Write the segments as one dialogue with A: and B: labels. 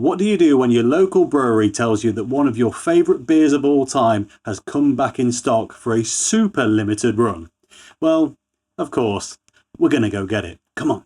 A: What do you do when your local brewery tells you that one of your favourite beers of all time has come back in stock for a super limited run? Well, of course, we're going to go get it. Come on.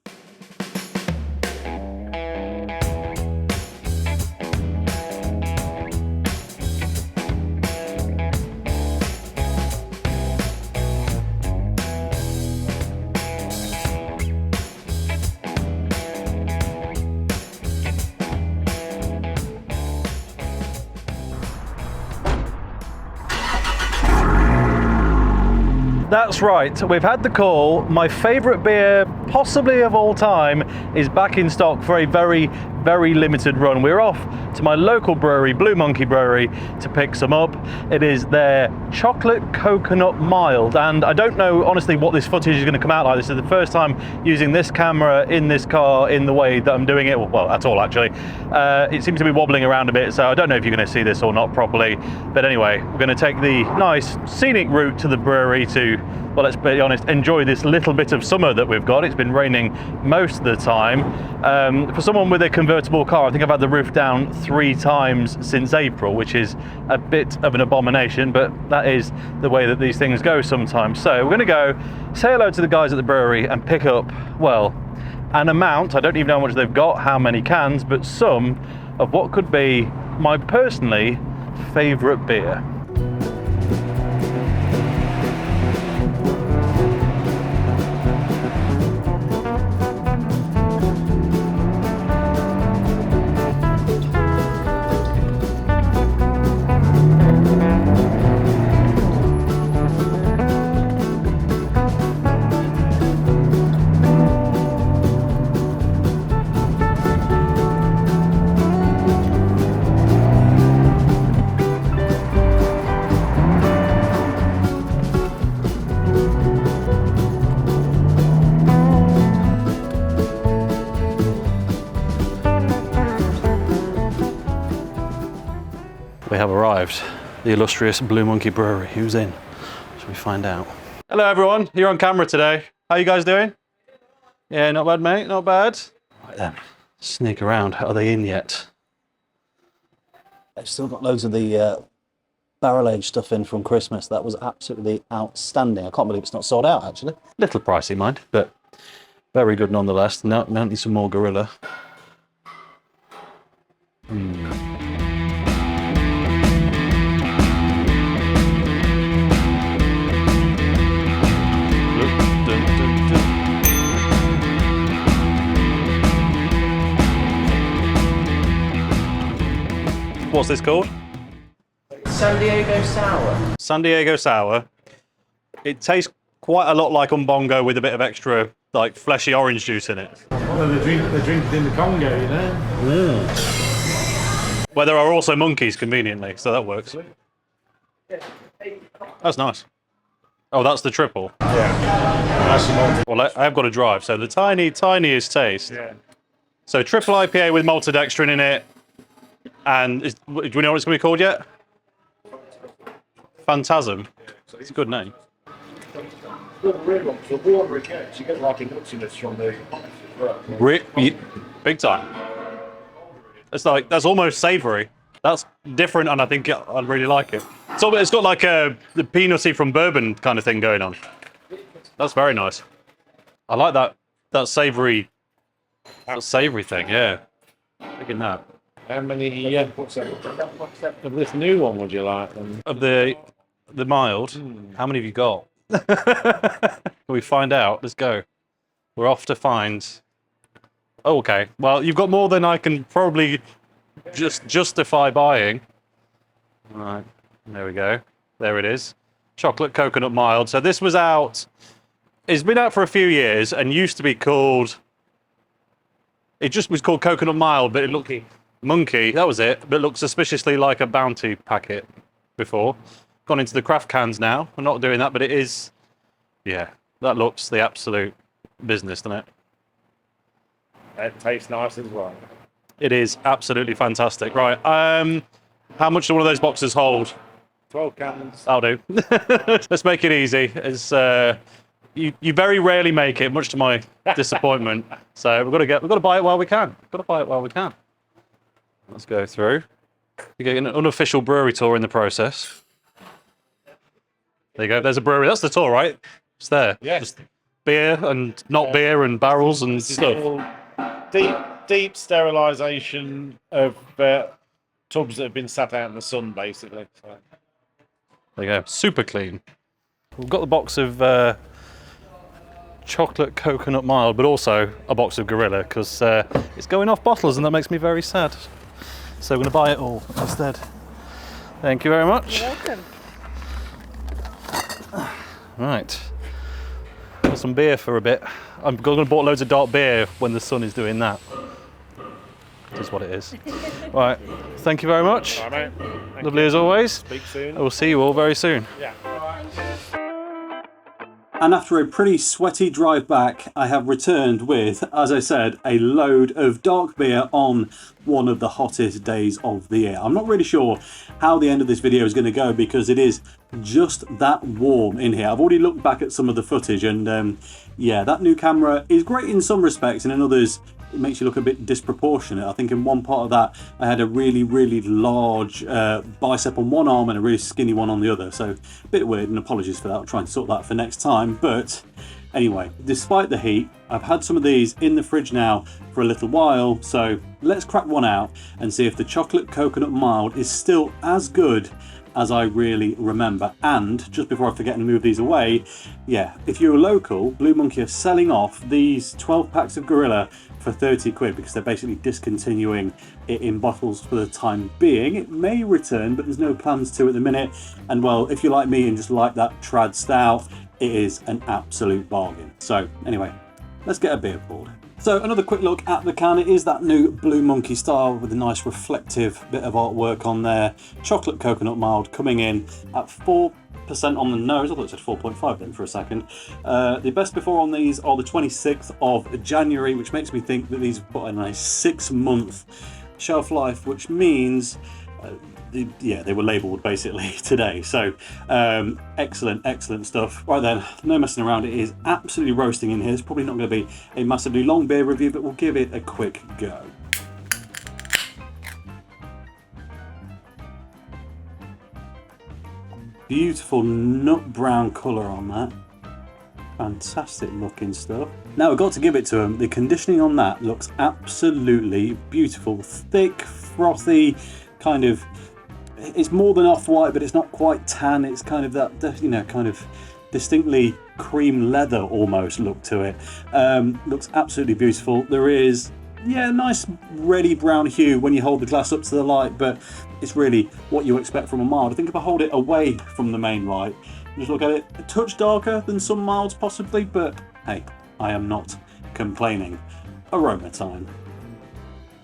B: That's right, we've had the call. My favourite beer, possibly of all time, is back in stock for a very, very limited run. We're off to my local brewery, Blue Monkey Brewery, to pick some up. It is their chocolate coconut mild, and I don't know honestly what this footage is going to come out like. This is the first time using this camera in this car in the way that I'm doing it, well, at all actually. It seems to be wobbling around a bit, so I don't know if you're going to see this or not properly. But anyway, we're going to take the nice scenic route to the brewery to, well, let's be honest, enjoy this little bit of summer that we've got. It's been raining most of the time. For someone with a convertible car, I think I've had the roof down 3 times since April, which is a bit of an abomination, but that is the way that these things go sometimes. So we're going to go say hello to the guys at the brewery and pick up, well, an amount, I don't even know how much they've got, how many cans, but some of what could be my personally favourite beer. We have arrived. The illustrious Blue Monkey Brewery. Who's in? Shall we find out? Hello everyone, you're on camera today. How you guys doing? Yeah, not bad mate, not bad. Right then, sneak around. Are they in yet?
A: They've still got loads of the barrel-aged stuff in from Christmas. That was absolutely outstanding. I can't believe it's not sold out actually.
B: Little pricey, mind, but very good nonetheless. Now need some more Gorilla. What's this called?
C: San Diego Sour.
B: San Diego Sour. It tastes quite a lot like Umbongo with a bit of extra, like, fleshy orange juice in it.
D: Well, they drink it in the Congo, you know.
B: Where there are also monkeys, conveniently, so that works. That's nice. Oh, that's the triple.
D: Yeah. That's the multi.
B: Well, I have got to drive, so the tiniest taste.
D: Yeah.
B: So triple IPA with maltodextrin in it. And do we know what it's going to be called yet? Phantasm. It's a good name.
D: The real ones, the water against, you get like a nuttiness from the
B: Big time. It's like, that's almost savoury. That's different, and I think I really like it. So it's got like the peanutty from bourbon kind of thing going on. That's very nice. I like that savoury thing. Yeah. Thinking that.
D: How many of this new one would you like?
B: Of the mild, how many have you got? Can we find out? Let's go. We're off to find. Oh, okay. Well, you've got more than I can probably just justify buying. All right. There we go. There it is. Chocolate coconut mild. So this was out. It's been out for a few years and used to be called. It just was called coconut mild, but it looked. Monkey, that was it, but it looked suspiciously like a Bounty packet before. Gone into the craft cans now. We're not doing that, but it is, yeah, that looks the absolute business, doesn't it?
D: It tastes nice as well.
B: It is absolutely fantastic. Right, how much do one of those boxes hold?
D: 12 cans.
B: I'll do. Let's make it easy. It's, you very rarely make it, much to my disappointment. So we've got to buy it while we can. Got to buy it while we can. Let's go through. You're getting an unofficial brewery tour in the process. There you go. There's a brewery. That's the tour, right? It's there.
D: Yeah.
B: Just beer and not beer and barrels and stuff.
D: Deep sterilisation of tubs that have been sat out in the sun, basically. So.
B: There you go. Super clean. We've got the box of chocolate coconut mild, but also a box of Gorilla because it's going off bottles and that makes me very sad. So I'm going to buy it all instead. Thank you very much.
E: You're welcome.
B: Right. Got some beer for a bit. I'm going to bought loads of dark beer when the sun is doing that. Is what it is. Right. Thank you very much.
D: All right, mate. Thank
B: Lovely
D: you.
B: as always.
D: Speak soon.
B: I will see you all very soon.
D: Yeah.
A: And after a pretty sweaty drive back, I have returned with, as I said, a load of dark beer on one of the hottest days of the year. I'm not really sure how the end of this video is going to go because it is just that warm in here. I've already looked back at some of the footage and yeah, that new camera is great in some respects and in others it makes you look a bit disproportionate. I think in one part of that I had a really large bicep on one arm and a really skinny one on the other, so a bit weird, and apologies for that. I'll try and sort that for next time. But anyway, despite the heat, I've had some of these in the fridge now for a little while, so let's crack one out and see if the chocolate coconut mild is still as good as I really remember. And just before I forget and move these away, yeah, if you're local, Blue Monkey are selling off these 12 packs of Gorilla for 30 quid because they're basically discontinuing it in bottles for the time being. It may return, but there's no plans to at the minute. And well, if you're like me and just like that trad stout, it is an absolute bargain. So anyway, let's get a beer poured. So another quick look at the can. It is that new Blue Monkey style with a nice reflective bit of artwork on there. Chocolate coconut mild coming in at 4% on the nose. I thought it said 4.5 then for a second. The best before on these are the 26th of January, which makes me think that these have got a nice 6-month shelf life, which means yeah, they were labelled basically today. So excellent stuff. Right then, no messing around. It is absolutely roasting in here. It's probably not going to be a massively long beer review, but we'll give it a quick go. Beautiful nut brown colour on that. Fantastic looking stuff. Now I've got to give it to them. The conditioning on that looks absolutely beautiful. Thick, frothy, kind of. It's more than off-white, but it's not quite tan. It's kind of that, you know, kind of distinctly cream leather almost look to it. Looks absolutely beautiful. There is, yeah, nice reddy brown hue when you hold the glass up to the light, but it's really what you expect from a mild. I think if I hold it away from the main light, just look at it, a touch darker than some milds possibly, but hey, I am not complaining. Aroma time.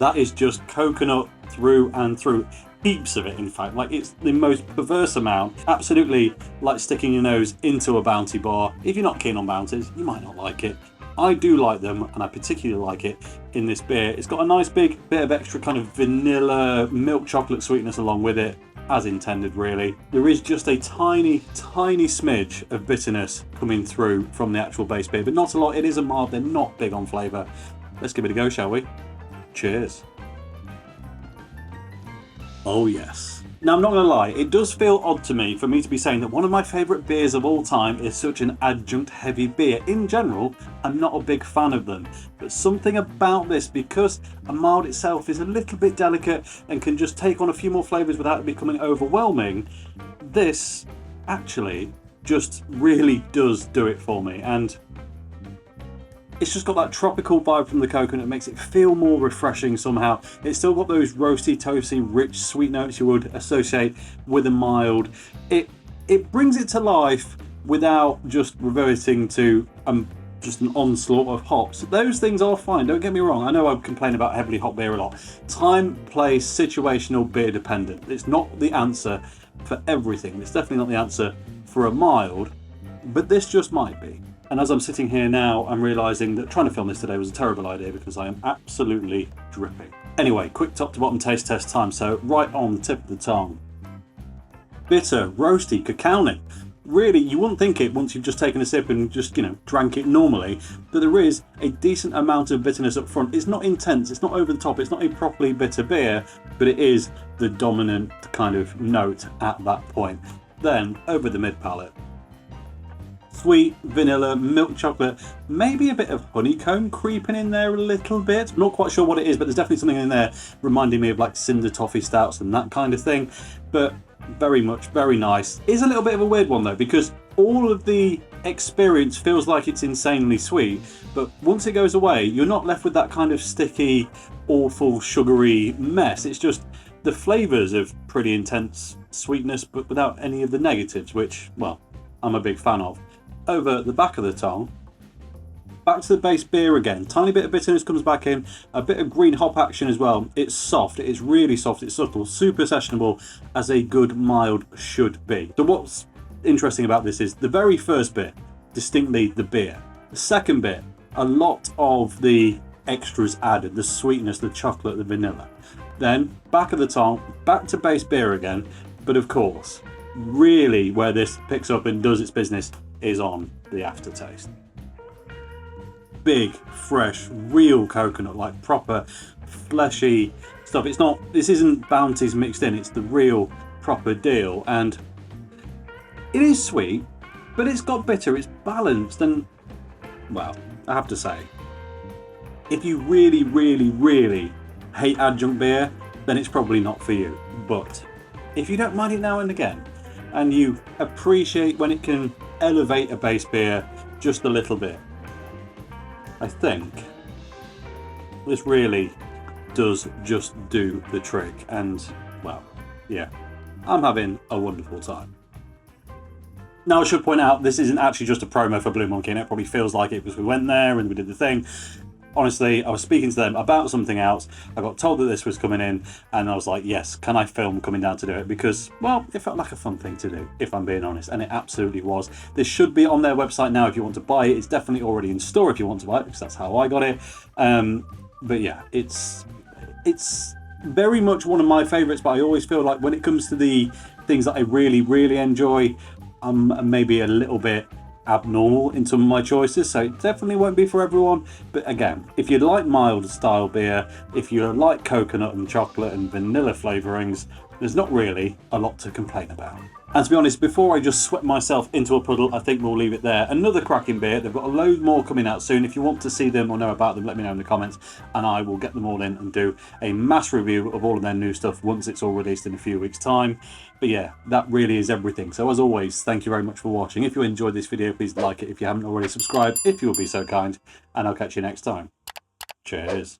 A: That is just coconut through and through. Heaps of it, in fact. Like, it's the most perverse amount. Absolutely like sticking your nose into a Bounty bar. If you're not keen on Bounties, you might not like it. I do like them, and I particularly like it in this beer. It's got a nice big bit of extra kind of vanilla milk chocolate sweetness along with it, as intended really. There is just a tiny smidge of bitterness coming through from the actual base beer, but not a lot. It is a mild. They're not big on flavour. Let's give it a go, shall we? Cheers. Oh yes. Now I'm not going to lie, it does feel odd to me for me to be saying that one of my favourite beers of all time is such an adjunct heavy beer. In general, I'm not a big fan of them, but something about this, because a mild itself is a little bit delicate and can just take on a few more flavours without it becoming overwhelming, this actually just really does do it for me. And it's just got that tropical vibe from the coconut. It makes it feel more refreshing somehow. It's still got those roasty, toasty, rich, sweet notes you would associate with a mild. It brings it to life without just reverting to just an onslaught of hops. Those things are fine, don't get me wrong. I know I complain about heavily hop beer a lot. Time, place, situational, beer dependent. It's not the answer for everything. It's definitely not the answer for a mild, but this just might be. And as I'm sitting here now, I'm realising that trying to film this today was a terrible idea because I am absolutely dripping. Anyway, quick top to bottom taste test time, so right on the tip of the tongue. Bitter, roasty, cacao. really, you wouldn't think it once you've just taken a sip and just, you know, drank it normally, but there is a decent amount of bitterness up front. It's not intense, it's not over the top, it's not a properly bitter beer, but it is the dominant kind of note at that point. Then, over the mid palate, sweet vanilla, milk chocolate, maybe a bit of honeycomb creeping in there a little bit. I'm not quite sure what it is, but there's definitely something in there reminding me of like cinder toffee stouts and that kind of thing. But very much, very nice. It's a little bit of a weird one though, because all of the experience feels like it's insanely sweet, but once it goes away, you're not left with that kind of sticky, awful, sugary mess. It's just the flavours of pretty intense sweetness, but without any of the negatives, which, well, I'm a big fan of. Over the back of the tongue, back to the base beer again. Tiny bit of bitterness comes back in, a bit of green hop action as well. It's soft, it's really soft, it's subtle, super sessionable, as a good mild should be. So what's interesting about this is the very first bit, distinctly the beer. The second bit, a lot of the extras added, the sweetness, the chocolate, the vanilla. Then back of the tongue, back to base beer again, but of course, really where this picks up and does its business is on the aftertaste. Big, fresh, real coconut, like proper fleshy stuff. It's not, this isn't Bounties mixed in, it's the real proper deal. And it is sweet, but it's got bitter, it's balanced, and well, I have to say, if you really, really, really hate adjunct beer, then it's probably not for you. But if you don't mind it now and again, and you appreciate when it can elevate a base beer just a little bit, I think this really does just do the trick. And well, yeah, I'm having a wonderful time. Now I should point out, this isn't actually just a promo for Blue Monkey, and it probably feels like it because we went there and we did the thing. Honestly, I was speaking to them about something else. I got told that this was coming in, and I was like, yes, can I film coming down to do it? Because, well, it felt like a fun thing to do, if I'm being honest, and it absolutely was. This should be on their website now if you want to buy it. It's definitely already in store if you want to buy it, because that's how I got it. But yeah, it's very much one of my favourites, but I always feel like when it comes to the things that I really, really enjoy, I'm maybe a little bit abnormal in some of my choices, so it definitely won't be for everyone. But again, if you like mild style beer, if you like coconut and chocolate and vanilla flavourings, there's not really a lot to complain about. And to be honest, before I just sweat myself into a puddle, I think we'll leave it there. Another cracking beer. They've got a load more coming out soon. If you want to see them or know about them, let me know in the comments, and I will get them all in and do a mass review of all of their new stuff once it's all released in a few weeks' time. But yeah, that really is everything. So as always, thank you very much for watching. If you enjoyed this video, please like it. If you haven't already, subscribe if you will be so kind, and I'll catch you next time. Cheers.